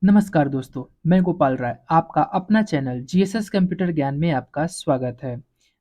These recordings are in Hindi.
नमस्कार दोस्तों, मैं गोपाल राय, आपका अपना चैनल जीएसएस कंप्यूटर ज्ञान में आपका स्वागत है।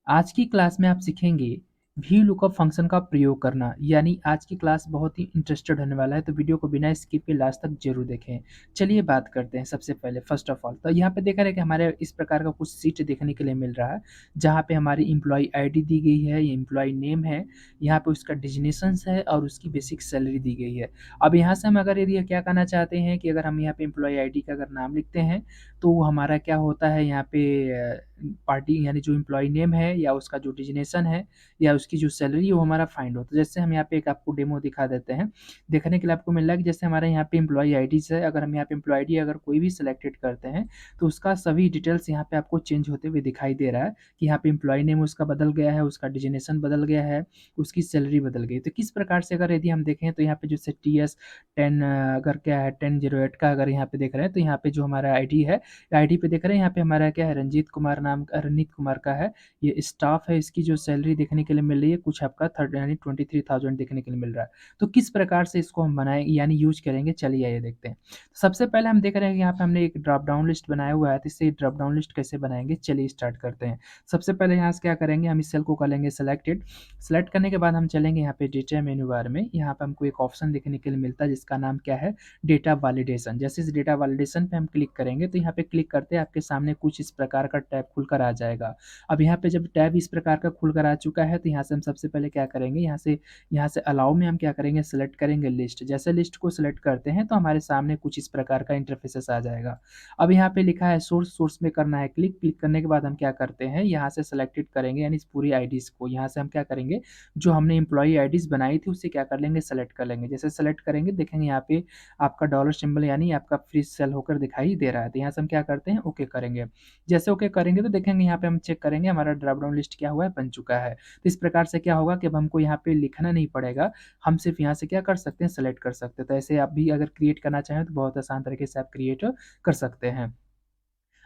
आज की क्लास में आप सीखेंगे वी लुकअप फंक्शन का प्रयोग करना, यानी आज की क्लास बहुत ही इंटरेस्टेड होने वाला है, तो वीडियो को बिना स्किप के लास्ट तक जरूर देखें। चलिए बात करते हैं। सबसे पहले फर्स्ट ऑफ ऑल तो यहाँ पे देखा रहे कि हमारे इस प्रकार का कुछ सीट देखने के लिए मिल रहा है, जहाँ पे हमारी एम्प्लॉय आईडी दी गई है, ये एम्प्लॉय नेम है, यहाँ पे उसका डिजिग्नेशंस है और उसकी बेसिक सैलरी दी गई है। अब यहाँ से हम अगर यदि क्या कहना चाहते हैं कि अगर हम यहाँ पे एम्प्लॉय आईडी का अगर नाम लिखते हैं, तो वो हमारा क्या होता है यहाँ पे पार्टी यानी जो एम्प्लॉय नेम है या उसका जो डिजिग्नेशन है या उसकी जो सैलरी है वो हमारा फाइंड होता है। जैसे हम यहाँ पे एक आपको डेमो दिखा देते हैं। देखने के लिए आपको मिल रहा है कि जैसे हमारे यहाँ पे एम्प्लॉय आईडीज़ है, अगर हम यहाँ पे एम्प्लॉय आईडी अगर कोई भी सिलेक्टेड करते हैं, तो उसका सभी डिटेल्स यहाँ पे आपको चेंज होते हुए दिखाई दे रहा है कि यहाँ पे एम्प्लॉय नेम उसका बदल गया है, उसका डिजिग्नेशन बदल गया है, उसकी सैलरी बदल गई। तो किस प्रकार से अगर यदि हम देखें तो यहाँ पे जैसे टीएस 10 अगर क्या है 1008 का अगर यहाँ पे देख रहे हैं, तो यहाँ पे जो हमारा आईडी है, आईडी पे देख रहे हैं यहाँ पे हमारा क्या है रंजीत कुमार का है। ये स्टाफ है, इसकी जो सैलरी देखने के लिए मिल रही है कुछ आपका 23,000 देखने के लिए मिल रहा है। तो किस प्रकार से इसको हम बनाए यानी यूज करेंगे, चलिए आइए देखते हैं। सबसे पहले हम देख रहे हैं कि यहाँ पे हमने एक ड्रॉप डाउन लिस्ट बनाया हुआ है, तो इससे ड्रॉप डाउन लिस्ट कैसे बनाएंगे, चलिए स्टार्ट करते हैं। सबसे पहले यहाँ से क्या करेंगे, हम इस सेल को कर लेंगे सेलेक्टेड। सेलेक्ट करने के बाद हम चलेंगे यहाँ पे डेटा मेन्यू बार में, यहाँ पे हमको एक ऑप्शन देखने के लिए मिलता है जिसका नाम क्या है, डेटा वैलिडेशन। जैसे इस डेटा वैलिडेशन पे हम क्लिक करेंगे, तो यहाँ पे क्लिक करते हैं आपके सामने कुछ इस प्रकार का टैब खुलकर आ जाएगा। अब यहाँ पे जब टैब इस प्रकार का खुलकर आ चुका है, तो यहाँ से हम सबसे पहले क्या करेंगे, यहाँ से अलाउ में हम क्या करेंगे, सेलेक्ट करेंगे लिस्ट। जैसे लिस्ट को सिलेक्ट करते हैं तो हमारे सामने कुछ इस प्रकार का इंटरफेसेस आ जाएगा। अब यहाँ पे लिखा है सोर्स, सोर्स में करना है क्लिक। क्लिक करने के बाद हम क्या करते हैं, यहाँ से सेलेक्टेड करेंगे यानी इस पूरी आईडीज को यहाँ से हम क्या करेंगे, जो हमने एम्प्लॉई आईडीज बनाई थी उससे क्या कर लेंगे, सेलेक्ट कर लेंगे। जैसे सेलेक्ट करेंगे देखेंगे यहाँ पे आपका डॉलर सिंबल यानी आपका फ्री सेल होकर दिखाई दे रहा है। तो यहाँ से हम क्या करते हैं, ओके करेंगे। जैसे ओके करेंगे तो देखेंगे यहाँ पे हम चेक करेंगे हमारा ड्रॉप डाउन लिस्ट क्या हुआ है, बन चुका है। तो इस प्रकार से क्या होगा कि अब हमको यहाँ पे लिखना नहीं पड़ेगा, हम सिर्फ यहाँ से क्या कर सकते हैं, सेलेक्ट कर सकते हैं। तो ऐसे आप भी अगर क्रिएट करना चाहें तो बहुत आसान तरीके से आप क्रिएट कर सकते हैं।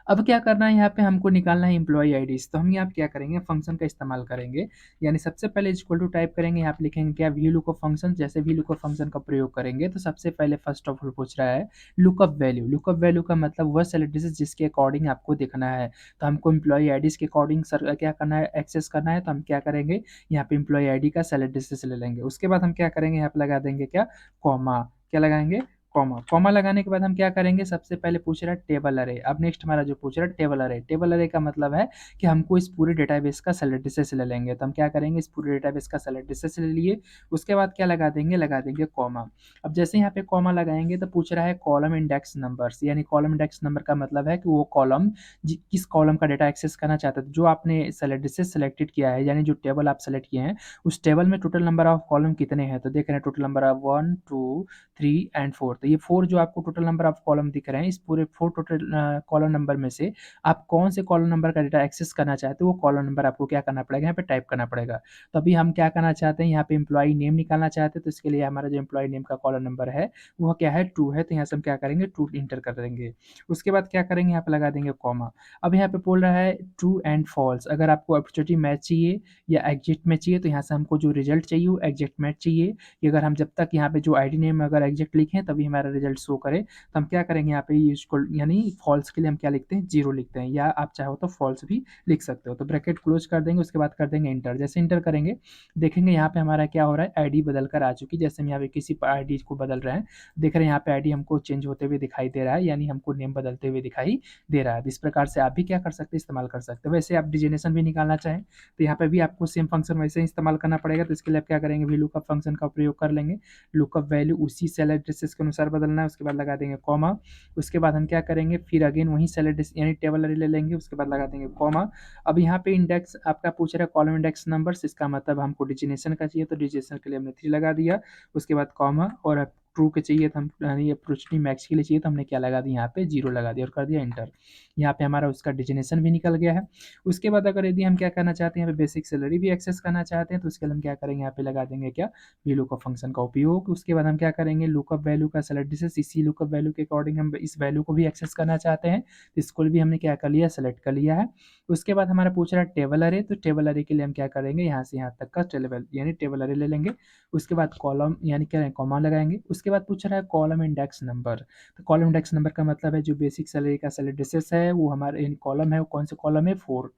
अब क्या करना है, यहाँ पे हमको निकालना है एम्प्लॉई आईडीज। तो हम यहाँ पे क्या करेंगे, फंक्शन का इस्तेमाल करेंगे। यानी सबसे पहले इक्वल टू टाइप करेंगे, यहाँ पे लिखेंगे क्या, वी लुकअप फंक्शन। जैसे वी लुकअप फंक्शन का प्रयोग करेंगे तो सबसे पहले फर्स्ट ऑफ ऑल पूछ रहा है लुकअप वैल्यू। लुकअप वैल्यू का मतलब वह सेलेक्ट डिजिट जिसके अकॉर्डिंग आपको देखना है। तो हमको एम्प्लॉई आईडीज के अकॉर्डिंग सर क्या करना है, एक्सेस करना है। तो हम क्या करेंगे, यहाँ पे एम्प्लॉई आईडी का सेलेक्ट डिजिट ले लेंगे। उसके बाद हम क्या करेंगे, यहाँ पे लगा देंगे क्या, कॉमा। क्या लगाएंगे, कॉमा। कॉमा लगाने के बाद हम क्या करेंगे, सबसे पहले पूछ रहा है टेबल अरे। अब नेक्स्ट हमारा जो पूछ रहा है टेबल अरे। टेबल अरे का मतलब है कि हमको इस पूरे डेटाबेस का सेलेक्ट डिस्टेंस ले लेंगे। तो हम क्या करेंगे, इस पूरे डेटाबेस का सेलेक्ट डिस्टेंस ले लिए। उसके बाद क्या लगा देंगे कॉमा। अब जैसे यहाँ पे कॉमा लगाएंगे तो पूछ रहा है कॉलम इंडेक्स नंबर्स। यानी कॉलम इंडेक्स नंबर का मतलब है कि वो कॉलम किस कॉलम का डेटा एक्सेस करना चाहते थे, जो आपने सेलेक्ट डिस्टेंस सेलेक्टेड किया है, यानी जो टेबल आप सेलेक्ट किए हैं उस टेबल में टोटल नंबर ऑफ कॉलम कितने हैं। तो देख रहे हैं टोटल नंबर ऑफ 1 2 3 एंड 4। तो ये 4 जो आपको टोटल नंबर ऑफ कॉलम दिख रहे हैं, इस पूरे 4 टोटल कॉलम नंबर में से आप कौन से कॉलम नंबर का डेटा एक्सेस करना चाहते हो, वो कॉलम नंबर आपको क्या करना पड़ेगा, यहाँ पे टाइप करना पड़ेगा। तो अभी हम क्या करना चाहते हैं, यहाँ पे एम्प्लॉई नेम निकालना चाहते हैं। तो इसके लिए हमारा जो एम्प्लॉई नेम का कॉलम नंबर है वो क्या है, 2 है। तो यहाँ से हम क्या करेंगे, 2 इंटर कर देंगे। उसके बाद क्या करेंगे, यहाँ पे लगा देंगे कॉमा। अब यहाँ पे बोल रहा है ट्रू एंड फॉल्स। अगर आपको अपॉर्चुनिटी मैच चाहिए या एग्जैक्ट मैच चाहिए, तो यहाँ से हमको जो रिजल्ट चाहिए वो एग्जैक्ट मैच चाहिए। कि अगर हम जब तक यहाँ पे जो आईडी नेम अगर एग्जैक्ट लिखें तभी हमारा रिजल्ट शो करे, तो हम क्या करेंगे, यहाँ पे यूजफुल यानी फॉल्स के लिए हम क्या लिखते हैं, 0 लिखते हैं, या आप चाहो तो फॉल्स भी लिख सकते हो। तो ब्रैकेट क्लोज कर देंगे, उसके बाद कर देंगे इंटर। जैसे इंटर करेंगे देखेंगे यहाँ पे हमारा क्या हो रहा है, आईडी बदल कर आ चुकी। जैसे हम यहाँ पे किसी आईडी को बदल रहे हैं, देख रहे हैं यहाँ पे आईडी हमको चेंज होते हुए दिखाई दे रहा है, यानी हमको नेम बदलते हुए दिखाई दे रहा है। इस प्रकार से आप भी क्या कर सकते हैं, इस्तेमाल कर सकते हैं। वैसे आप डिजिग्नेशन भी निकालना चाहें तो यहाँ पे भी आपको सेम फंक्शन वैसे ही इस्तेमाल करना पड़ेगा। तो इसके लिए आप क्या करेंगे, वी लुकअप फंक्शन का प्रयोग कर लेंगे। लुकअप वैल्यू उसी सेल एड्रेसेस के अनुसार बदलना है। उसके बाद लगा देंगे कॉमा। उसके बाद हम क्या करेंगे, फिर अगेन वही सेल एड्रेस यानी टेबल ले लेंगे। उसके बाद लगा देंगे कॉमा। अब यहाँ पे इंडेक्स आपका पूछ रहा है कॉलम इंडेक्स नंबर्स, इसका मतलब हमको डिजिग्नेशन का चाहिए, तो डिजिग्नेशन के लिए हमने 3 लगा दिया। उसके बाद कॉमा, और अब ट्रू के चाहिए तो हम यानी अपॉर्चुनिटी मैक्स के लिए चाहिए तो हमने क्या लगा दिया, यहाँ पे 0 लगा दिया और कर दिया इंटर। यहाँ पे हमारा उसका डिजिग्नेशन भी निकल गया है। उसके बाद अगर यदि हम क्या करना चाहते हैं, यहाँ पे बेसिक सैलरी भी एक्सेस करना चाहते हैं, तो उसके लिए हम क्या करेंगे, यहाँ पे लगा देंगे क्या, वी लुकअप फंक्शन का उपयोग। उसके बाद हम क्या करेंगे, लुकअप वैल्यू का सेलेक्ट डिस्टेंस, इसी लुकअप वैल्यू के अकॉर्डिंग हम इस वैल्यू को भी एक्सेस करना चाहते हैं, तो इसको भी हमने क्या कर लिया, सेलेक्ट कर लिया है। उसके बाद हमारा पूछ रहा है टेबल अरे। तो टेबल अरे के लिए हम क्या करेंगे, यहाँ से यहाँ तक का टेबल यानी टेबल अरे ले लेंगे। उसके बाद कॉलम यानी क्या कॉमा लगाएंगे। उसके उसके बाद पूछ रहा है कॉलम इंडेक्स नंबर। तो कॉलम इंडेक्स नंबर का मतलब है जो बेसिक सैलरी का सैलरी डिसेस है वो हमारे कॉलम है, वो कौन से कॉलम है 4।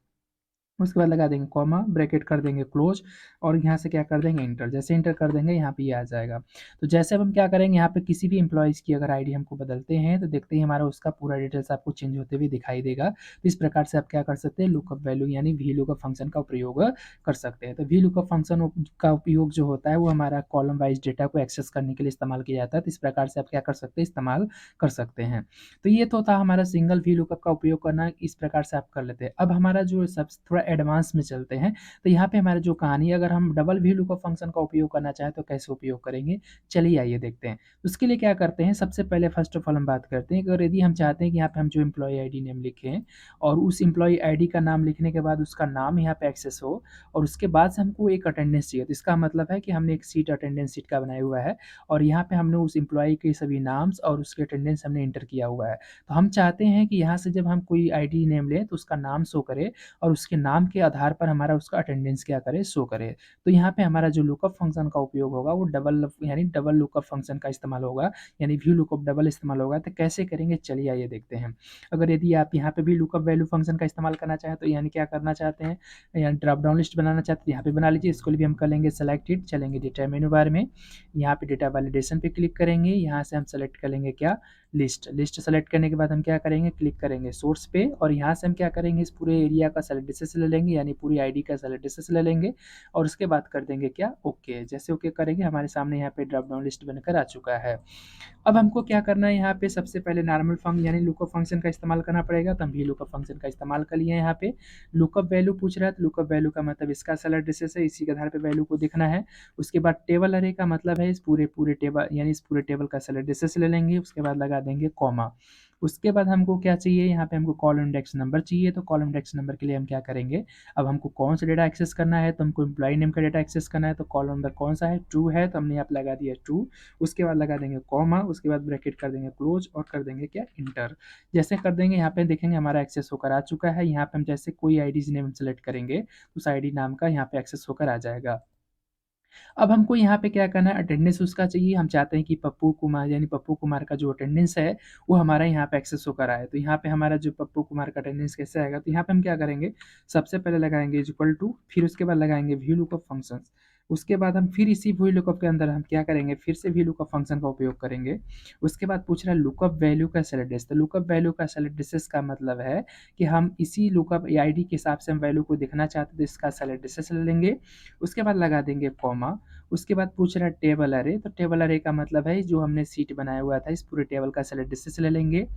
उसके बाद लगा देंगे कॉमा, ब्रैकेट कर देंगे क्लोज, और यहाँ से क्या कर देंगे इंटर। जैसे इंटर कर देंगे यहाँ पे ये आ जाएगा। तो जैसे अब हम क्या करेंगे, यहाँ पे किसी भी एम्प्लॉयज़ की अगर आईडी हमको बदलते हैं तो देखते हैं हमारा उसका पूरा डिटेल्स आपको चेंज होते हुए दिखाई देगा। तो इस प्रकार से आप क्या कर सकते हैं, लुकअप वैल्यू यानी वी लुकअप फंक्शन का प्रयोग कर सकते हैं। तो वी लुकअप फंक्शन का उपयोग जो होता है वो हमारा कॉलम वाइज डेटा को एक्सेस करने के लिए इस्तेमाल किया जाता है। तो इस प्रकार से आप क्या कर सकते हैं, इस्तेमाल कर सकते हैं। तो ये तो था हमारा सिंगल वी लुकअप का उपयोग करना, इस प्रकार से आप कर लेते हैं। अब हमारा जो सब थोड़ा एडवांस में चलते हैं, तो यहाँ पे हमारा जो कहानी है, अगर हम डबल वी लुकअप फंक्शन का उपयोग करना चाहें तो कैसे उपयोग करेंगे, चलिए आइए देखते हैं। उसके लिए क्या करते हैं, सबसे पहले फर्स्ट ऑफ ऑल हम बात करते हैं, अगर यदि हम चाहते हैं कि यहाँ पे हम जो एम्प्लॉय आईडी नेम लिखें और उस एम्प्लॉय आईडी का नाम लिखने के बाद उसका नाम यहाँ पे एक्सेस हो, और उसके बाद से हमको एक अटेंडेंस चाहिए। तो इसका मतलब है कि हमने एक सीट अटेंडेंस सीट का बनाया हुआ है, और यहाँ पे हमने उस एम्प्लॉय के सभी नाम्स और उसके अटेंडेंस हमने इंटर किया हुआ है। तो हम चाहते हैं कि यहाँ से जब हम कोई आईडी नेम लें तो उसका नाम शो करे, और उसके नाम के आधार पर हमारा उसका अटेंडेंस क्या करे, शो करे। तो यहाँ पे हमारा जो लुकअप फंक्शन का उपयोग होगा वो डबल लुकअप फंक्शन का इस्तेमाल होगा, यानी व्यू लुकअप डबल इस्तेमाल होगा। तो कैसे करेंगे, चलिए आइए देखते हैं। अगर यदि आप यहाँ पे भी लुकअप वैल्यू फंक्शन का इस्तेमाल करना चाहें तो यानी क्या करना चाहते हैं, यहाँ ड्रॉप डाउन लिस्ट बनाना चाहते हैं, यहाँ पे बना लीजिए। इसको भी हम कर लेंगे सेलेक्टेड, चलेंगे डेटा मेनू बार में, यहाँ पे डेटा वैलिडेशन पे क्लिक करेंगे। यहाँ से हम सेलेक्ट कर लेंगे क्या, लिस्ट सेलेक्ट करने के बाद हम क्या करेंगे, क्लिक करेंगे सोर्स पे, और यहाँ से हम क्या करेंगे, इस पूरे एरिया का सेलेक्ट डिस्टेंस ले लेंगे, यानी पूरी आईडी का सेलेक्ट डिस्टेंस ले लेंगे, और उसके बाद कर देंगे क्या, ओके। जैसे ओके करेंगे हमारे सामने यहाँ पे ड्रॉप डाउन लिस्ट बनकर आ चुका है। अब हमको क्या करना है, यहाँ पे सबसे पहले नॉर्मल फंक्शन यानी लुकअप फंक्शन का इस्तेमाल करना पड़ेगा। तो हम भी लुकअप फंक्शन का इस्तेमाल कर लिए। यहाँ पे लुकअप वैल्यू पूछ रहा है, तो लुकअप वैल्यू का मतलब इसका सेलेक्ट डिस्टेंस है, इसी के आधार पे वैल्यू को देखना है। उसके बाद टेबल अरे का मतलब है इस पूरे पूरे टेबल यानी इस पूरे टेबल का सेलेक्ट डिस्टेंस ले लेंगे। उसके बाद लगा देंगे कॉमा। उसके बाद हमको क्या चाहिए, यहाँ पे हमको कॉलम इंडेक्स नंबर चाहिए। तो कॉलम इंडेक्स नंबर के लिए हम क्या करेंगे, अब हमको कौन सा डेटा एक्सेस करना है, तो हमको एम्प्लॉय नेम का डेटा एक्सेस करना है। तो कॉलम नंबर कौन सा है, ट्रू है, तो हमने यहाँ पे लगा दिया ट्रू। उसके बाद लगा देंगे कॉमा, उसके बाद ब्रैकेट कर देंगे क्लोज, और कर देंगे क्या, इंटर। जैसे कर देंगे यहाँ पे देखेंगे हमारा एक्सेस होकर आ चुका है। यहाँ पे हम जैसे कोई आईडी नेम सेलेक्ट करेंगे, उस आईडी नाम का यहाँ पे एक्सेस होकर आ जाएगा। अब हमको यहाँ पे क्या करना है, अटेंडेंस उसका चाहिए। हम चाहते हैं कि पप्पू कुमार यानी पप्पू कुमार का जो अटेंडेंस है वो हमारा यहाँ पे एक्सेस होकर आए। तो यहाँ पे हमारा जो पप्पू कुमार का अटेंडेंस कैसे आएगा, तो यहाँ पे हम क्या करेंगे, सबसे पहले लगाएंगे इक्वल टू, फिर उसके बाद लगाएंगे व्यू लुकअप फंक्शंस। उसके बाद हम फिर इसी व्यू लुकअप के अंदर हम क्या करेंगे, फिर से व्यू लुकअप फंक्शन का उपयोग करेंगे। उसके बाद पूछ रहा है लुकअप वैल्यू का सेलेक्ट डिस्टेंस। तो लुकअप वैल्यू का सेलेक्ट डिस्टेंस का मतलब है कि हम इसी लुकअप आईडी के हिसाब से हम वैल्यू को देखना चाहते हैं, तो इसका सेलेक्ट डिस्टेंस ले लेंगे। उसके बाद लगा देंगे कॉमा। उसके बाद पूछ रहा है टेबल अरे, तो टेबल अरे का मतलब है जो हमने सीट बनाया हुआ था इस पूरे टेबल का सेलेक्ट डिस्टेंस ले लेंगे।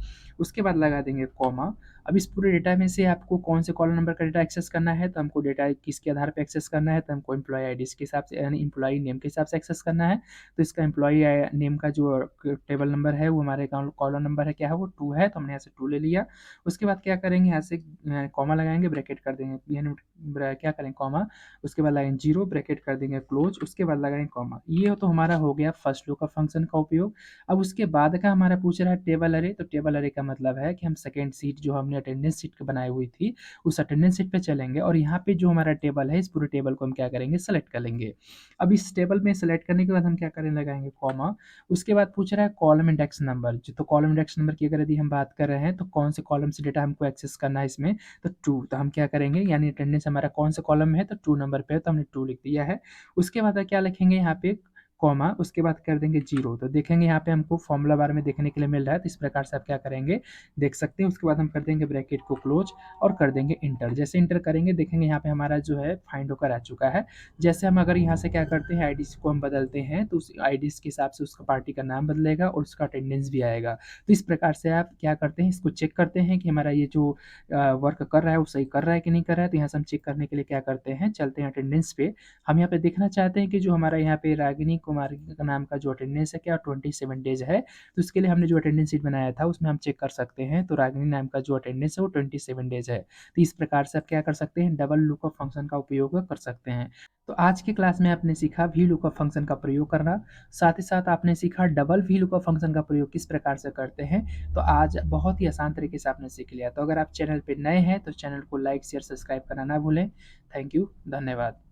उसके बाद लगा देंगे कॉमा। अब इस पूरे डेटा में से आपको कौन से कॉलम नंबर का डेटा एक्सेस करना है, तो हमको डेटा किसके आधार पर एक्सेस करना है, तो हमको एम्प्लॉय आई के हिसाब से यानी एम्प्लॉय नेम के हिसाब से एक्सेस करना है। तो इसका एम्प्लॉय नेम का जो टेबल नंबर है वो हमारे कॉलम नंबर है क्या है, वो 2 है, तो हमने यहाँ से 2 ले लिया। उसके बाद क्या करेंगे, यहाँ से कॉमा लगाएंगे, ब्रैकेट कर देंगे, यानी क्या करेंगे कॉमा, उसके बाद लगाएंगे जीरो, ब्रैकेट कर देंगे क्लोज, उसके बाद लगाएंगे कॉमा। ये तो हमारा हो गया फर्स्ट लुकअप फंक्शन का उपयोग। अब उसके बाद का हमारा पूछ रहा है टेबल अरे, तो टेबल अरे का मतलब है कि हम सेकेंड सीट जो हमने अटेंडेंस सीट बनाई हुई थी उस अटेंडेंस सीट पे चलेंगे, और यहाँ पे जो हमारा टेबल है इस पूरे टेबल को हम क्या करेंगे, सेलेक्ट कर लेंगे। अब इस टेबल में सेलेक्ट करने के बाद हम क्या करें, लगाएंगे कॉमा। उसके बाद पूछ रहा है कॉलम इंडेक्स नंबर। तो कॉलम इंडेक्स नंबर की अगर यदि हम बात कर रहे हैं तो कौन से कॉलम से डेटा हमको एक्सेस करना है इसमें, तो 2। तो हम क्या करेंगे, यानी अटेंडेंस हमारा कौन से कॉलम में है, तो 2 नंबर पे है, तो हमने 2 लिख दिया है। उसके बाद क्या लिखेंगे यहाँ पे, कॉमा, उसके बाद कर देंगे जीरो। तो देखेंगे यहाँ पे हमको फॉर्मूला बार में देखने के लिए मिल रहा है। तो इस प्रकार से आप क्या करेंगे, देख सकते हैं। उसके बाद हम कर देंगे ब्रैकेट को क्लोज, और कर देंगे इंटर। जैसे इंटर करेंगे देखेंगे यहाँ पे हमारा जो है फाइंड होकर आ चुका है। जैसे हम अगर यहाँ से क्या करते हैं, आईडी को हम बदलते हैं तो उस आईडी के हिसाब से उसका पार्टी का नाम बदलेगा और उसका अटेंडेंस भी आएगा। तो इस प्रकार से आप क्या करते हैं, इसको चेक करते हैं कि हमारा ये जो वर्क कर रहा है वो सही कर रहा है कि नहीं कर रहा है। तो यहाँ से हम चेक करने के लिए क्या करते हैं, चलते हैं अटेंडेंस पे। हम यहाँ पे देखना चाहते हैं कि जो हमारा यहाँ पे रागिनी कुमारी का नाम का जो अटेंडेंस है क्या 27 डेज है। तो इसके लिए हमने जो अटेंडेंस शीट बनाया था उसमें हम चेक कर सकते हैं, तो रागिनी नाम का जो अटेंडेंस है वो 27 डेज है। तो इस प्रकार से आप क्या कर सकते हैं, डबल लुकअप फंक्शन का उपयोग कर सकते हैं। तो आज की क्लास में आपने सीखा वी लुकअप फंक्शन का प्रयोग करना, साथ ही साथ आपने सीखा डबल वी लुकअप फंक्शन का प्रयोग किस प्रकार से करते हैं। तो आज बहुत ही आसान तरीके से आपने सीख लिया। तो अगर आप चैनल पे नए हैं तो चैनल को लाइक शेयर सब्सक्राइब करना ना भूलें। थैंक यू, धन्यवाद।